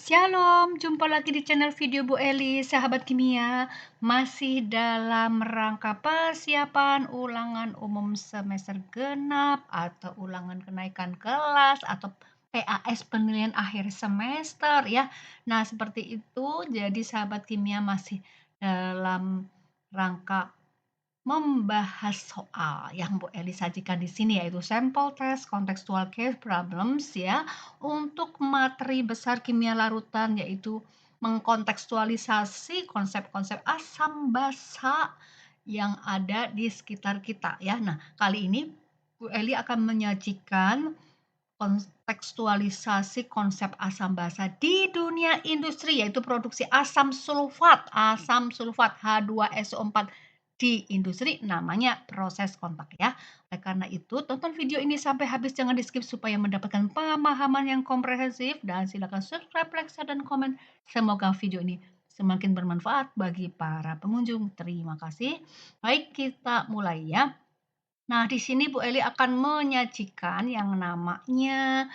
Shalom, jumpa lagi di channel video Bu Eli, sahabat kimia. Masih dalam rangka persiapan ulangan umum semester genap atau ulangan kenaikan kelas atau PAS penilaian akhir semester ya. Nah, seperti itu. Jadi sahabat kimia masih dalam rangka membahas soal yang Bu Eli sajikan di sini, yaitu sampel test contextual case problems ya, untuk materi besar kimia larutan, yaitu mengkontekstualisasi konsep-konsep asam basa yang ada di sekitar kita ya. Nah, kali ini Bu Eli akan menyajikan kontekstualisasi konsep asam basa di dunia industri, yaitu produksi asam sulfat H2SO4 di industri, namanya proses kontak ya. Oleh karena itu, tonton video ini sampai habis, jangan di-skip supaya mendapatkan pemahaman yang komprehensif, dan silakan subscribe, like, share, dan komen. Semoga video ini semakin bermanfaat bagi para pengunjung. Terima kasih. Baik, kita mulai ya. Nah, di sini Bu Eli akan menyajikan yang namanya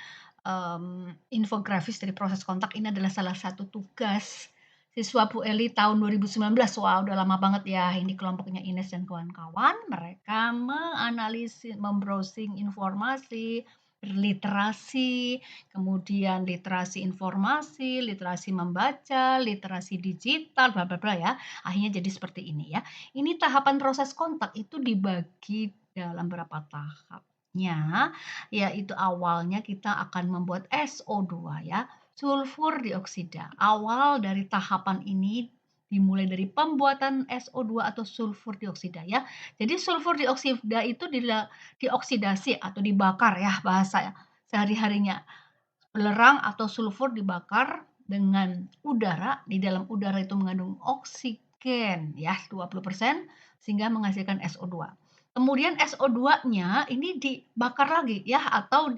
infografis dari proses kontak. Ini adalah salah satu tugas siswa Bu Eli tahun 2019. Wah, udah lama banget ya. Ini kelompoknya Ines dan kawan-kawan. Mereka menganalisis, membrowsing informasi, berliterasi, kemudian literasi informasi, literasi membaca, literasi digital, bla bla bla ya. Akhirnya jadi seperti ini ya. Ini tahapan proses kontak itu dibagi dalam berapa tahapnya, yaitu awalnya kita akan membuat SO2 ya, sulfur dioksida. Awal dari tahapan ini dimulai dari pembuatan SO2 atau sulfur dioksida ya. Jadi sulfur dioksida itu dioksidasi atau dibakar ya, bahasa sehari-harinya. Belerang atau sulfur dibakar dengan udara. Di dalam udara itu mengandung oksigen ya 20%, sehingga menghasilkan SO2. Kemudian SO2-nya ini dibakar lagi ya, atau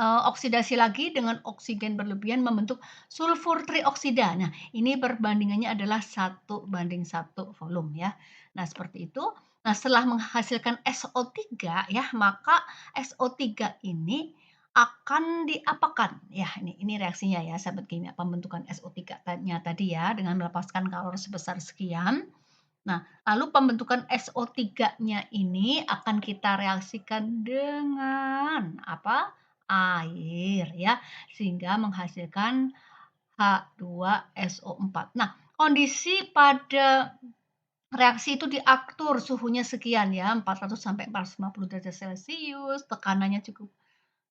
oksidasi lagi dengan oksigen berlebihan membentuk sulfur trioksida. Nah, ini perbandingannya adalah 1:1 volume ya. Nah, seperti itu. Nah, setelah menghasilkan SO3 ya, maka SO3 ini akan diapakan? Ya, ini reaksinya ya, sahabat kimia, pembentukan SO3-nya tadi ya, dengan melepaskan kalori sebesar sekian. Nah, lalu pembentukan SO3-nya ini akan kita reaksikan dengan apa? Air ya, sehingga menghasilkan H2SO4. Nah, kondisi pada reaksi itu diatur suhunya sekian ya, 400 sampai 450 derajat Celcius, tekanannya cukup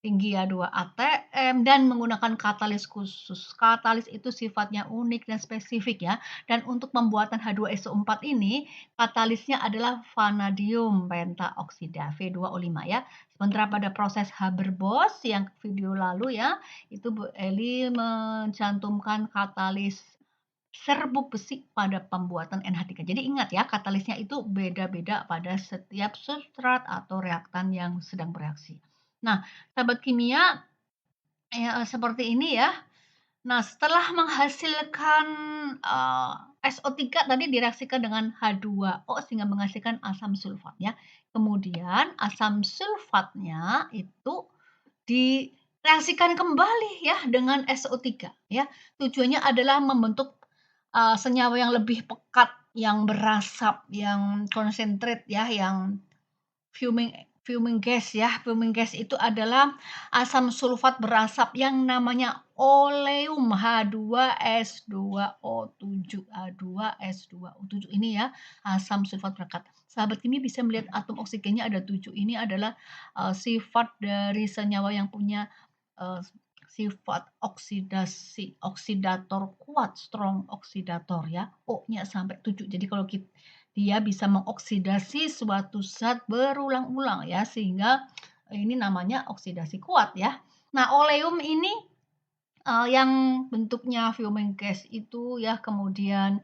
tinggi ya, 2 atm, dan menggunakan katalis khusus. Katalis itu sifatnya unik dan spesifik ya. Dan untuk pembuatan H2SO4 ini, katalisnya adalah vanadium pentaoksida V2O5 ya. Sementara pada proses Haber-Bosch yang video lalu ya, itu Bu Eli mencantumkan katalis serbuk besi pada pembuatan NH3. Jadi ingat ya, katalisnya itu beda-beda pada setiap substrat atau reaktan yang sedang bereaksi. Nah, sahabat kimia, ya, seperti ini ya. Nah, setelah menghasilkan SO3 tadi direaksikan dengan H2O sehingga menghasilkan asam sulfat ya. Kemudian asam sulfatnya itu direaksikan kembali ya dengan SO3 ya. Tujuannya adalah membentuk senyawa yang lebih pekat, yang berasap, yang konsentrat ya, yang fuming gas ya. Fuming gas itu adalah asam sulfat berasap yang namanya oleum H2S2O7. H2S2O7 ini ya, asam sulfat berekat. Sahabat ini bisa melihat atom oksigennya ada 7. Ini adalah sifat dari senyawa yang punya sifat oksidator kuat, strong oksidator ya. O-nya sampai 7. Jadi kalau dia bisa mengoksidasi suatu zat berulang-ulang ya, sehingga ini namanya oksidasi kuat ya. Nah, oleum ini yang bentuknya fuming gas itu ya, kemudian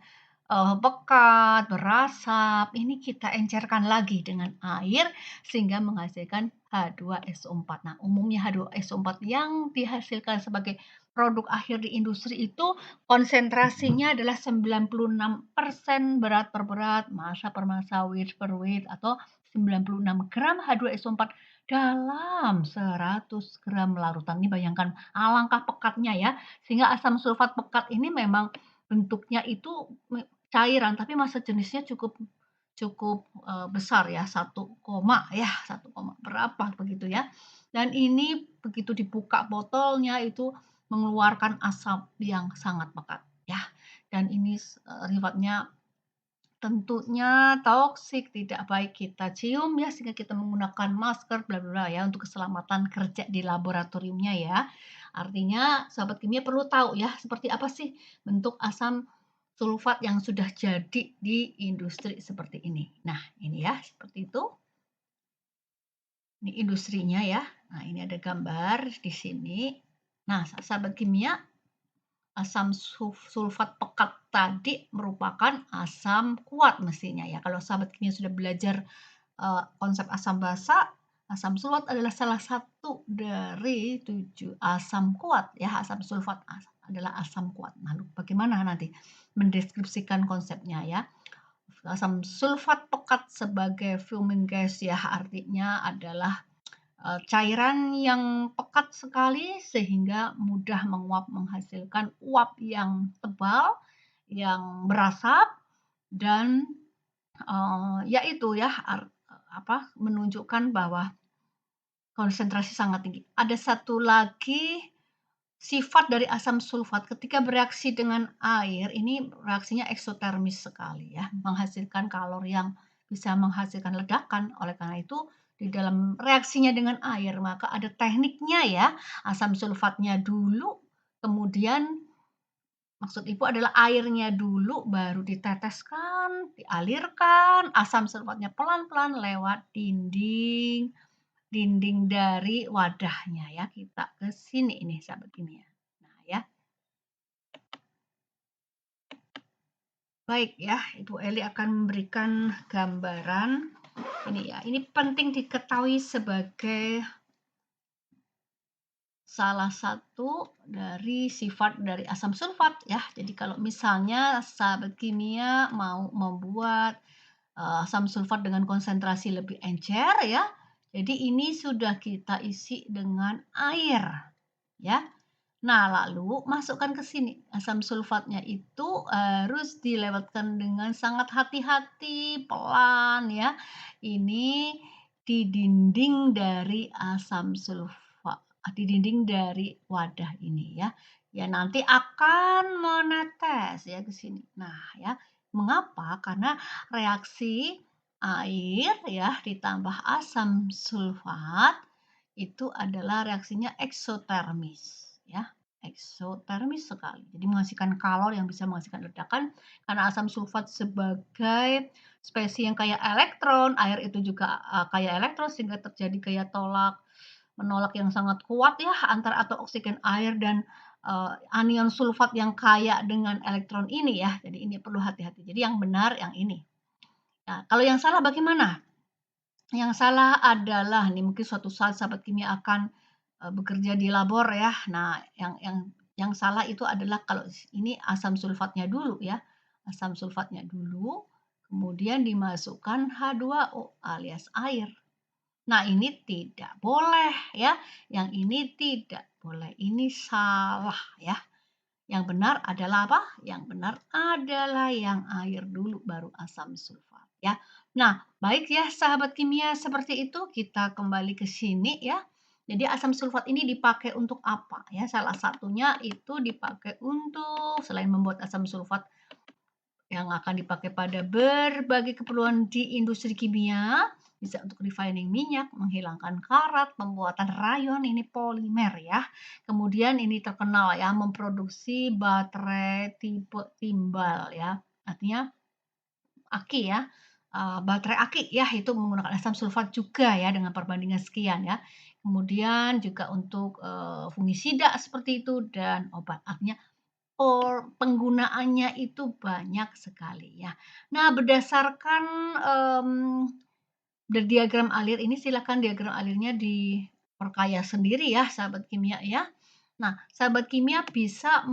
pekat, berasap, ini kita encerkan lagi dengan air sehingga menghasilkan H2SO4. Nah, umumnya H2SO4 yang dihasilkan sebagai produk akhir di industri itu konsentrasinya adalah 96% berat per berat, massa per massa, weight per weight, atau 96 gram H2SO4 dalam 100 gram larutan. Ini bayangkan alangkah pekatnya ya, sehingga asam sulfat pekat ini memang bentuknya itu cairan, tapi massa jenisnya cukup cukup, besar ya, 1, ya, 1, berapa begitu ya. Dan ini begitu dibuka botolnya itu mengeluarkan asap yang sangat pekat ya, dan ini sifatnya tentunya toksik, tidak baik kita cium ya, sehingga kita menggunakan masker bla bla bla ya, untuk keselamatan kerja di laboratoriumnya ya. Artinya sahabat kimia perlu tahu ya, seperti apa sih bentuk asam sulfat yang sudah jadi di industri seperti ini. Nah, ini ya, seperti itu. Ini industrinya ya. Nah, ini ada gambar di sini. Nah, sahabat kimia, asam sulfat pekat tadi merupakan asam kuat mestinya ya. Kalau sahabat kimia sudah belajar konsep asam basa, asam sulfat adalah salah satu dari 7 asam kuat ya. Asam sulfat adalah asam kuat. Lalu bagaimana nanti mendeskripsikan konsepnya ya? Asam sulfat pekat sebagai fuming gas ya, artinya adalah cairan yang pekat sekali sehingga mudah menguap menghasilkan uap yang tebal, yang berasap dan, ya itu ya menunjukkan bahwa konsentrasi sangat tinggi. Ada satu lagi sifat dari asam sulfat ketika bereaksi dengan air, ini reaksinya eksotermis sekali ya, menghasilkan kalori yang bisa menghasilkan ledakan. Oleh karena itu, di dalam reaksinya dengan air, maka ada tekniknya ya, asam sulfatnya dulu, kemudian maksud Ibu adalah airnya dulu, baru diteteskan, dialirkan, asam sulfatnya pelan-pelan lewat dinding dinding dari wadahnya ya. Kita ke sini ini sahabat kimia. Nah ya. Baik ya, Ibu Eli akan memberikan gambaran ini ya. Ini penting diketahui sebagai salah satu dari sifat dari asam sulfat ya. Jadi kalau misalnya sahabat kimia mau membuat asam sulfat dengan konsentrasi lebih encer ya. Jadi ini sudah kita isi dengan air ya. Nah, lalu masukkan ke sini. Asam sulfatnya itu harus dilewatkan dengan sangat hati-hati, pelan ya. Ini di dinding dari asam sulfat, di dinding dari wadah ini ya. Ya nanti akan menetes ya ke sini. Nah, ya. Mengapa? Karena reaksi air ya ditambah asam sulfat itu adalah reaksinya eksotermis ya, eksotermis sekali. Jadi menghasilkan kalor yang bisa menghasilkan ledakan karena asam sulfat sebagai spesies yang kaya elektron, air itu juga kaya elektron sehingga terjadi gaya tolak menolak yang sangat kuat ya antara atom oksigen air dan anion sulfat yang kaya dengan elektron ini ya. Jadi ini perlu hati-hati. Jadi yang benar yang ini. Nah, kalau yang salah bagaimana? Yang salah adalah nih mungkin suatu saat sahabat kimia akan, bekerja di labor ya. Nah yang salah itu adalah kalau ini asam sulfatnya dulu ya, asam sulfatnya dulu, kemudian dimasukkan H2O alias air. Nah ini tidak boleh ya, yang ini tidak boleh, ini salah ya. Yang benar adalah apa? Yang benar adalah yang air dulu baru asam sulfat ya. Nah, baik ya sahabat kimia seperti itu kita kembali ke sini ya. Jadi asam sulfat ini dipakai untuk apa ya? Salah satunya itu dipakai untuk selain membuat asam sulfat yang akan dipakai pada berbagai keperluan di industri kimia, bisa untuk refining minyak, menghilangkan karat, pembuatan rayon, ini polimer ya. Kemudian ini terkenal ya, memproduksi baterai tipe timbal ya. Artinya aki ya, baterai aki ya, itu menggunakan asam sulfat juga ya dengan perbandingan sekian ya. Kemudian juga untuk fungisida seperti itu dan obat. Artinya penggunaannya itu banyak sekali ya. Nah berdasarkan, diagram alir ini silakan diagram alirnya diperkaya sendiri ya sahabat kimia ya. Nah sahabat kimia bisa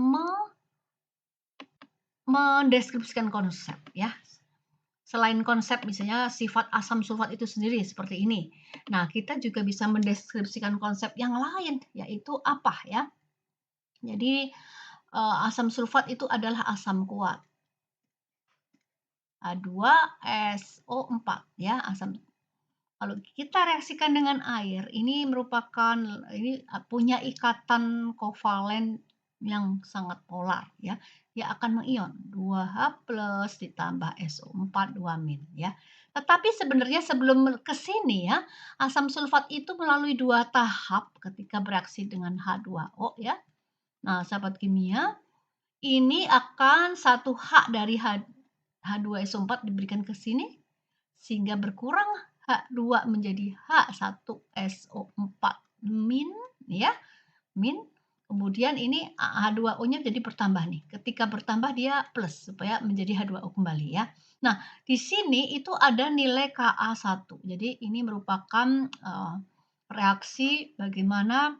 mendeskripsikan konsep ya. selain konsep misalnya sifat asam sulfat itu sendiri seperti ini. Nah, kita juga bisa mendeskripsikan konsep yang lain, yaitu apa ya? Jadi, asam sulfat itu adalah asam kuat. H2SO4 ya, asam. Kalau kita reaksikan dengan air, ini merupakan punya ikatan kovalen yang sangat polar ya. Dia akan mengion 2H+ ditambah SO4 2- ya. Tetapi sebenarnya sebelum ke sini ya, asam sulfat itu melalui 2 tahap ketika bereaksi dengan H2O ya. Nah, sahabat kimia, ini akan satu H dari H2SO4 diberikan ke sini sehingga berkurang H2 menjadi H1SO4 min ya, min. Kemudian ini H2O-nya jadi bertambah nih. Ketika bertambah dia plus supaya menjadi H2O kembali ya. Nah, di sini itu ada nilai Ka1. Jadi ini merupakan reaksi bagaimana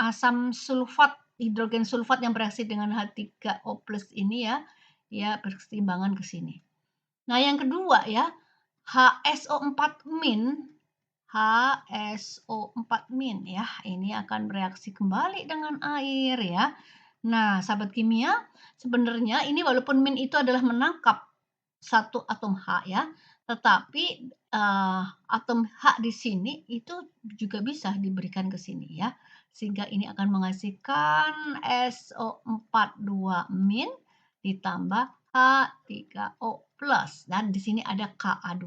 asam sulfat, hidrogen sulfat yang bereaksi dengan H3O+ ini ya, dia berkeseimbangan ke sini. Nah, yang kedua ya, HSO4-, HSO4- ya, ini akan bereaksi kembali dengan air ya. Nah, sahabat kimia, sebenarnya ini walaupun min itu adalah menangkap satu atom H ya, tetapi atom H di sini itu juga bisa diberikan ke sini ya. Sehingga ini akan menghasilkan SO42- ditambah H3O+ dan di sini ada Ka2.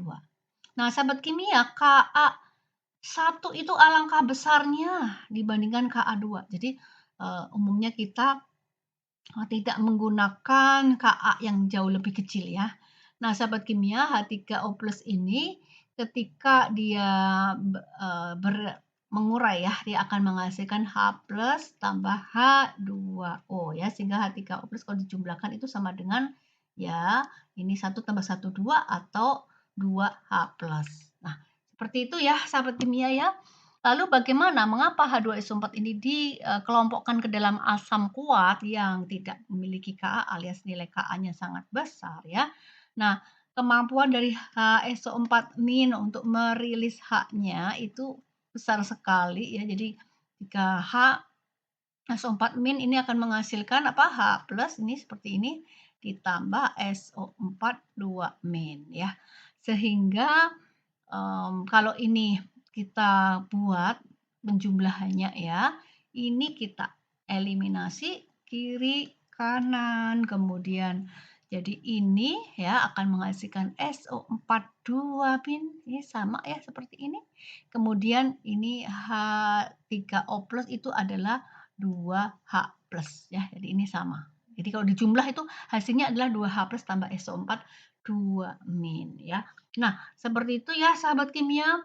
Nah, sahabat kimia, Ka1 itu alangkah besarnya dibandingkan Ka2. Jadi umumnya kita tidak menggunakan Ka yang jauh lebih kecil ya. Nah, sahabat kimia, H3O+ ini ketika dia mengurai ya, dia akan menghasilkan H+ tambah H2O ya, sehingga H3O+ kalau dijumlahkan itu sama dengan ya, ini 1 tambah 1 2 atau 2H+. Nah, seperti itu ya sahabat kimia ya. Lalu bagaimana, mengapa H2SO4 ini dikelompokkan ke dalam asam kuat yang tidak memiliki Ka alias nilai Ka-nya sangat besar ya. Nah, kemampuan dari HSO4- untuk merilis H-nya itu besar sekali ya. Jadi jika SO4- ini akan menghasilkan H+ ini seperti ini ditambah SO4 2- ya. Sehingga kalau ini kita buat penjumlahannya ya, ini kita eliminasi kiri kanan, kemudian jadi ini ya akan menghasilkan SO4 2- ini sama ya seperti ini. Kemudian ini H3O+ itu adalah 2H+ ya. Jadi ini sama. Jadi kalau dijumlah itu hasilnya adalah 2H+ tambah SO4 2- ya. Nah, seperti itu ya sahabat kimia.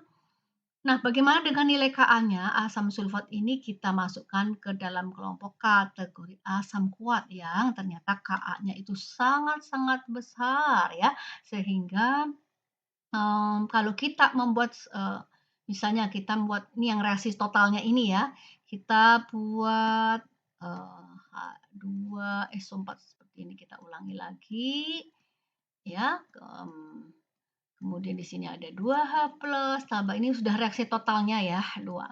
Nah, bagaimana dengan nilai Ka-nya? Asam sulfat ini kita masukkan ke dalam kelompok kategori asam kuat yang ternyata Ka-nya itu sangat-sangat besar ya. Sehingga kalau kita membuat misalnya kita membuat ini yang reaksi totalnya ini ya, kita buat H2SO4 seperti ini, kita ulangi lagi ya. Kemudian di sini ada 2H+ tambah ini sudah reaksi totalnya ya, 2-.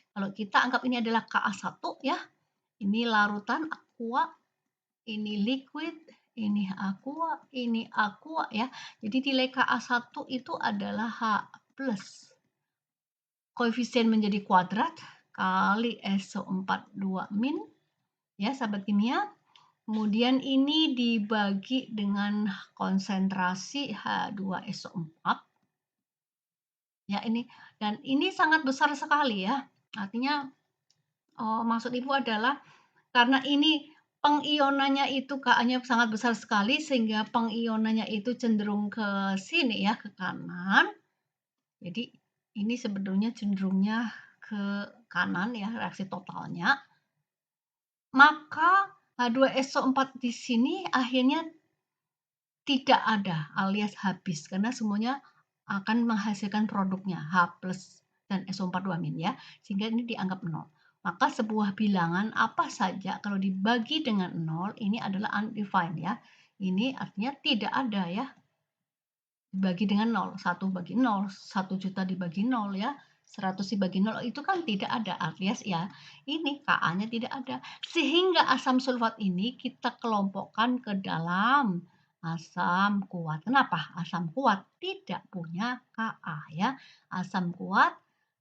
Kalau kita anggap ini adalah Ka1 ya, ini larutan aqua, ini liquid, ini aqua ya. Jadi nilai Ka1 itu adalah H+. Koefisien menjadi kuadrat kali SO4 2- ya sahabat kimia. Kemudian ini dibagi dengan konsentrasi H2SO4. Ya ini, dan ini sangat besar sekali ya. Artinya maksud Ibu adalah karena ini pengionannya itu Ka-nya sangat besar sekali sehingga pengionannya itu cenderung ke sini ya, ke kanan. Jadi ini sebetulnya cenderungnya ke kanan ya reaksi totalnya. Maka H2SO4 di sini akhirnya tidak ada alias habis karena semuanya akan menghasilkan produknya H+ dan SO4 2- ya, sehingga ini dianggap 0. Maka sebuah bilangan apa saja kalau dibagi dengan 0 ini adalah undefined ya. Ini artinya tidak ada ya. dibagi dengan nol, 1 bagi nol, 1.000.000 dibagi nol ya, 100 dibagi nol, itu kan tidak ada, alias ya ini Ka-nya tidak ada. Sehingga asam sulfat ini kita kelompokkan ke dalam asam kuat. Kenapa? Asam kuat tidak punya Ka ya. Asam kuat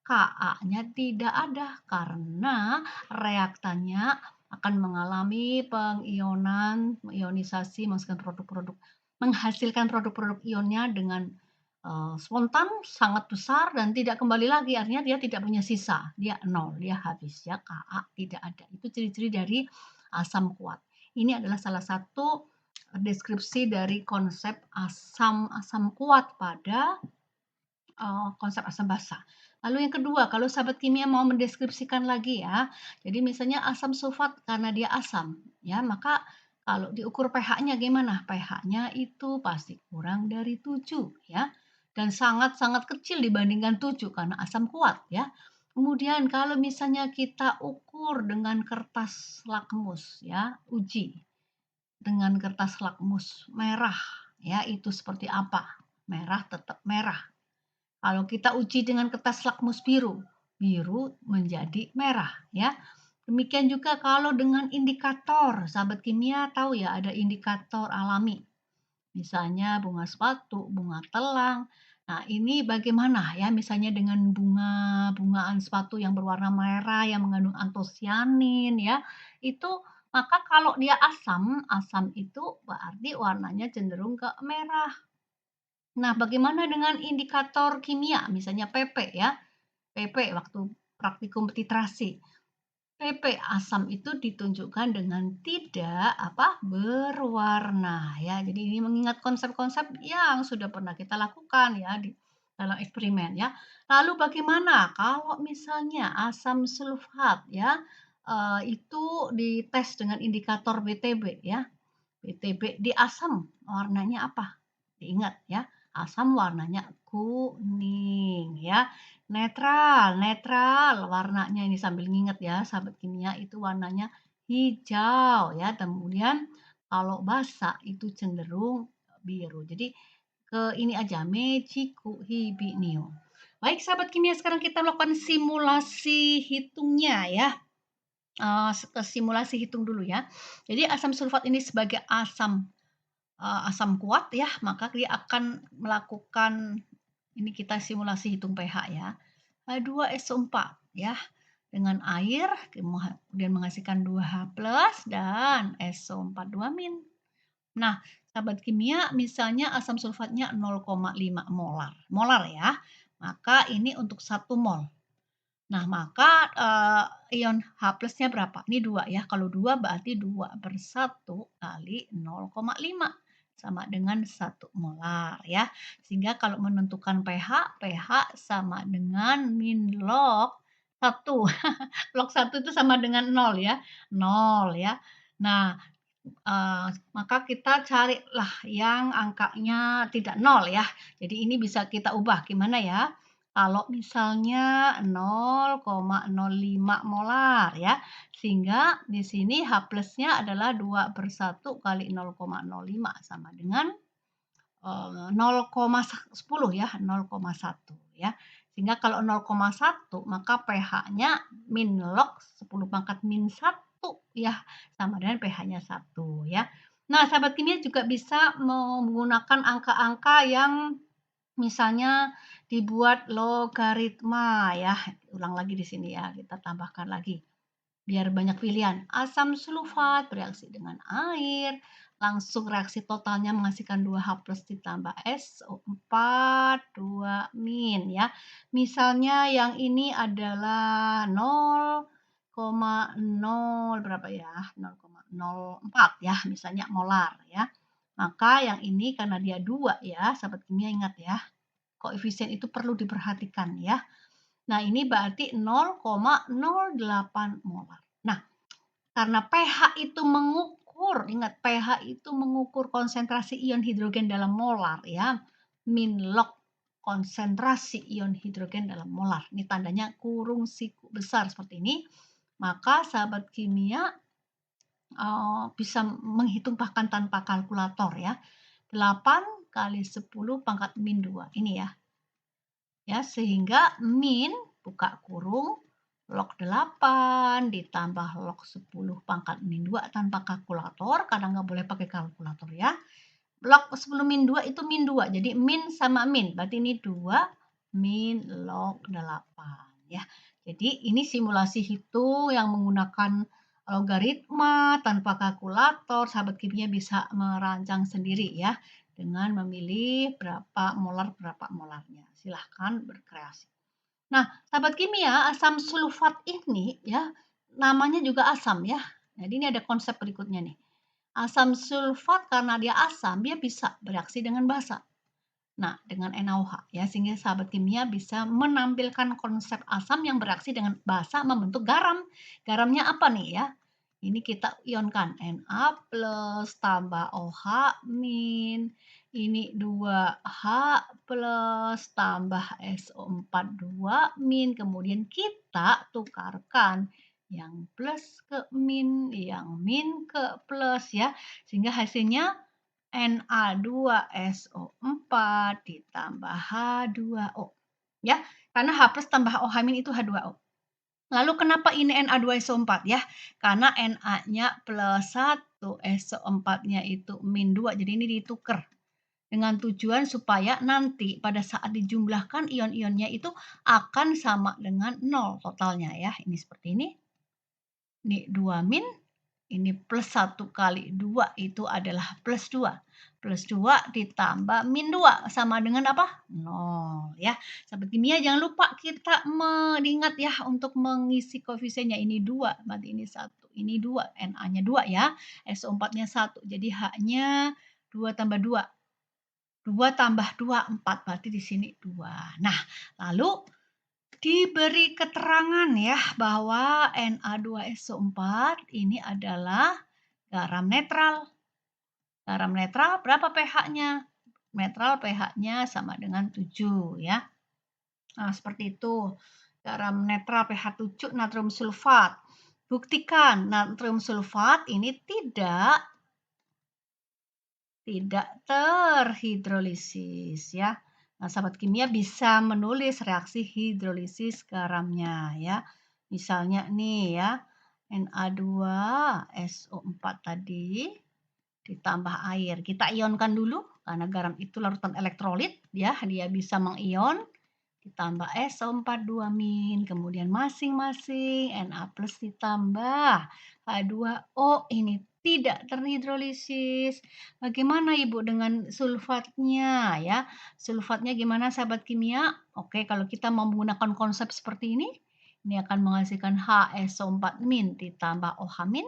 Ka-nya tidak ada karena reaktannya akan mengalami pengionan, ionisasi, menghasilkan produk-produk ionnya dengan spontan, sangat besar dan tidak kembali lagi, artinya dia tidak punya sisa, dia nol, dia habis ya, Ka tidak ada. Itu ciri-ciri dari asam kuat. Ini adalah salah satu deskripsi dari konsep asam kuat pada konsep asam basa. Lalu yang kedua, kalau sahabat kimia mau mendeskripsikan lagi ya, jadi misalnya asam sulfat karena dia asam, ya maka kalau diukur pH-nya gimana? pH-nya itu pasti kurang dari 7 ya, dan sangat-sangat kecil dibandingkan 7 karena asam kuat ya. Kemudian kalau misalnya kita ukur dengan kertas lakmus ya, uji dengan kertas lakmus merah ya, itu seperti apa? Merah tetap merah. Kalau kita uji dengan kertas lakmus biru, biru menjadi merah ya. Demikian juga kalau dengan indikator, sahabat kimia tahu ya ada indikator alami. Misalnya bunga sepatu, bunga telang. Nah, ini bagaimana ya misalnya dengan bungaan sepatu yang berwarna merah yang mengandung antosianin ya. Itu maka kalau dia asam, asam itu berarti warnanya cenderung ke merah. Nah, bagaimana dengan indikator kimia, misalnya PP ya, PP waktu praktikum titrasi. PP asam itu ditunjukkan dengan tidak berwarna ya. Jadi ini mengingat konsep-konsep yang sudah pernah kita lakukan ya di dalam eksperimen ya. Lalu bagaimana kalau misalnya asam sulfat ya, itu dites dengan indikator BTB ya. BTB di asam warnanya apa? Diingat ya, asam warnanya kuning ya. Netral, netral warnanya ini sambil nginget ya, sahabat kimia itu warnanya hijau ya. Kemudian kalau basa itu cenderung biru. Jadi ke ini aja, Mechiku Hibinio. Baik sahabat kimia, sekarang kita melakukan simulasi hitungnya ya. Simulasi hitung dulu ya. Jadi asam sulfat ini sebagai asam kuat ya, maka dia akan melakukan ini kita simulasi hitung pH ya. H2SO4 ya dengan air kemudian menghasilkan 2H+ dan SO4 2-. Nah, sahabat kimia misalnya asam sulfatnya 0,5 molar. Molar ya. Maka ini untuk 1 mol. Nah, maka ion H+-nya berapa? Ini 2 ya. Kalau 2 berarti 2/1 kali 0,5 sama dengan 1 molar ya. Sehingga kalau menentukan pH, pH sama dengan min log 1. Log 1 itu sama dengan 0 ya. 0 ya. Nah, maka kita carilah yang angkanya tidak 0 ya. Jadi ini bisa kita ubah. Gimana ya? Kalau misalnya 0,05 molar ya, sehingga di sini H+-nya adalah 2/1 kali 0,05 sama dengan 0,10 ya, 0,1 ya. Sehingga kalau 0,1 maka pH-nya min log 10 pangkat min 1 ya, sama dengan pH-nya 1 ya. Nah, sahabat kimia juga bisa menggunakan angka-angka yang misalnya dibuat logaritma ya. Ulang lagi di sini ya, kita tambahkan lagi. Biar banyak pilihan. Asam sulfat bereaksi dengan air, langsung reaksi totalnya menghasilkan 2H+ ditambah SO4 2- ya. Misalnya yang ini adalah 0,0 berapa ya? 0,04 ya, misalnya molar ya. Maka yang ini karena dia 2 ya, sahabat kimia ingat ya. Koefisien itu perlu diperhatikan ya. Nah, ini berarti 0,08 molar. Nah, karena pH itu mengukur, ingat pH itu mengukur konsentrasi ion hidrogen dalam molar ya. Min log konsentrasi ion hidrogen dalam molar. Ini tandanya kurung siku besar seperti ini. Maka sahabat kimia bisa menghitung bahkan tanpa kalkulator ya. 8 kali 10 pangkat min 2. Ini ya. Ya, sehingga min buka kurung log 8 ditambah log 10 pangkat min 2 tanpa kalkulator, karena nggak boleh pakai kalkulator ya. Log 10 min 2 itu min 2, jadi min sama min, berarti ini 2 min log 8 ya. Jadi ini simulasi hitung yang menggunakan logaritma tanpa kalkulator, sahabat kimia bisa merancang sendiri ya dengan memilih berapa molarnya. Silahkan berkreasi. Nah, sahabat kimia, asam sulfat ini ya namanya juga asam ya. Jadi ini ada konsep berikutnya nih. Asam sulfat karena dia asam, dia bisa bereaksi dengan basa. Nah, dengan NaOH ya, sehingga sahabat kimia bisa menampilkan konsep asam yang bereaksi dengan basa membentuk garam. Garamnya apa nih ya? Ini kita ionkan Na plus tambah OH min. Ini 2H plus tambah SO4 2 min. Kemudian kita tukarkan yang plus ke min, yang min ke plus ya. Sehingga hasilnya Na2SO4 ditambah H2O. Ya, karena H plus tambah OH- itu H2O. Lalu kenapa ini Na2SO4 ya? Karena Na-nya plus 1, SO4-nya itu min 2. Jadi ini ditukar. Dengan tujuan supaya nanti pada saat dijumlahkan ion-ionnya itu akan sama dengan 0 totalnya ya. Ini seperti ini. Ini 2 min. Ini plus 1 kali 2 itu adalah plus 2. Plus 2 ditambah min 2 sama dengan apa? 0 ya. Sahabat kimia jangan lupa kita mengingat ya untuk mengisi koefisiennya. Ini 2, berarti ini 1. Ini 2, Na-nya 2 ya. SO4-nya 1. Jadi H-nya 2 tambah 2. 2 tambah 2, 4. Berarti di sini 2. Nah, lalu diberi keterangan ya bahwa Na2SO4 ini adalah garam netral. Garam netral berapa pH-nya? Netral pH-nya sama dengan 7 ya. Nah, seperti itu. Garam netral pH 7 natrium sulfat. Buktikan natrium sulfat ini tidak terhidrolisis ya. Nah, sahabat kimia bisa menulis reaksi hidrolisis garamnya ya. Misalnya nih ya, Na2SO4 tadi ditambah air. Kita ionkan dulu karena garam itu larutan elektrolit ya, dia bisa mengion. Ditambah SO4 2 min, kemudian masing-masing Na plus ditambah H2O ini tidak terhidrolisis. Bagaimana Ibu dengan sulfatnya ya? Sulfatnya gimana sahabat kimia? Oke, kalau kita mau menggunakan konsep seperti ini akan menghasilkan HSO4 min ditambah OH min.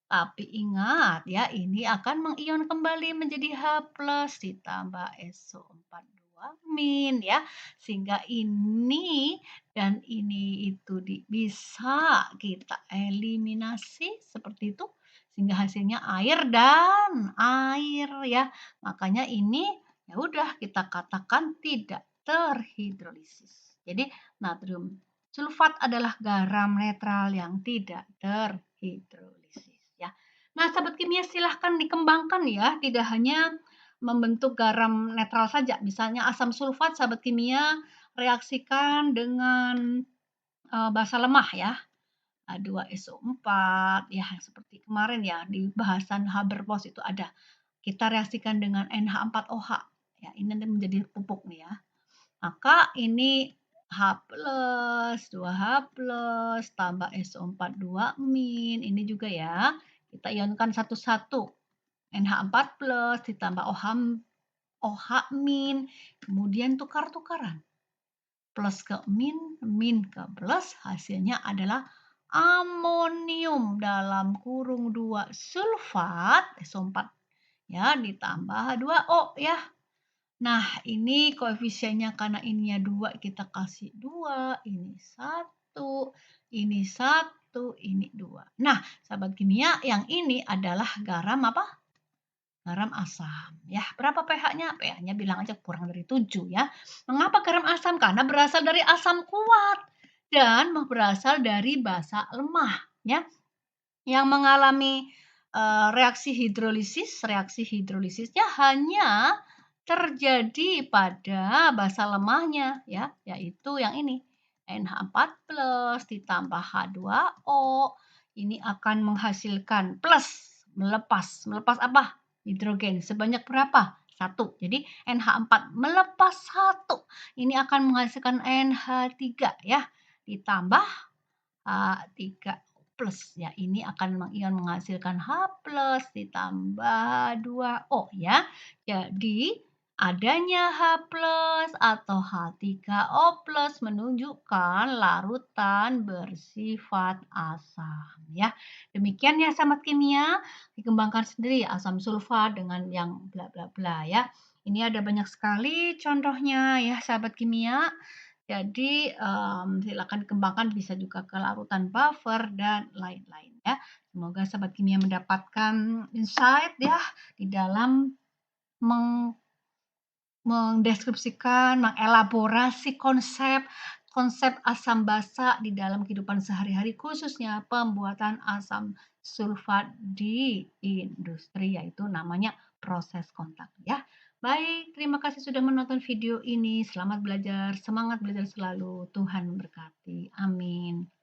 Tapi ingat ya, ini akan mengion kembali menjadi H plus ditambah SO4 2 min ya. Sehingga ini dan ini itu bisa kita eliminasi seperti itu. Sehingga hasilnya air dan air ya. Makanya ini ya udah kita katakan tidak terhidrolisis. Jadi natrium sulfat adalah garam netral yang tidak terhidrolisis. Nah, sahabat kimia silahkan dikembangkan ya, tidak hanya membentuk garam netral saja. Misalnya asam sulfat, sahabat kimia reaksikan dengan basa lemah ya, H2SO4 ya, seperti kemarin ya di bahasan Haber-Bosch itu ada. Kita reaksikan dengan NH4OH ya, ini nanti menjadi pupuk nih ya. Maka ini H plus, 2H plus, tambah SO4 2 min, ini juga ya. Kita ionkan satu-satu. NH4 plus ditambah OH min. Kemudian tukar-tukaran. Plus ke min, min ke plus. Hasilnya adalah amonium dalam kurung 2 sulfat, SO4 ya, ditambah H2O ya. Nah, ini koefisiennya karena ininya 2, kita kasih 2, ini 1, ini 1, ini 2. Nah, sahabat kimia, yang ini adalah garam apa? Garam asam. Ya, berapa pH-nya? pH-nya bilang aja kurang dari 7 ya. Mengapa garam asam? Karena berasal dari asam kuat dan berasal dari basa lemah ya. Yang mengalami reaksi hidrolisisnya hanya terjadi pada basa lemahnya ya, yaitu yang ini, NH4+ ditambah H2O, ini akan menghasilkan plus, melepas. Melepas apa? Hidrogen. Sebanyak berapa? 1. Jadi NH4 melepas 1. Ini akan menghasilkan NH3 ya, ditambah H3+ ya, ini akan menghasilkan H+ ditambah 2O ya. Jadi adanya H+ atau H3O+ menunjukkan larutan bersifat asam ya. Demikian ya sahabat kimia, dikembangkan sendiri asam sulfat dengan yang bla bla bla ya. Ini ada banyak sekali contohnya ya sahabat kimia. Jadi, silakan dikembangkan bisa juga ke larutan buffer dan lain-lain ya. Semoga sahabat kimia mendapatkan insight ya di dalam meng mendeskripsikan, mengelaborasi konsep konsep asam basa di dalam kehidupan sehari-hari, khususnya pembuatan asam sulfat di industri, yaitu namanya proses kontak ya. Baik, terima kasih sudah menonton video ini. Selamat belajar, semangat belajar selalu. Tuhan memberkati. Amin.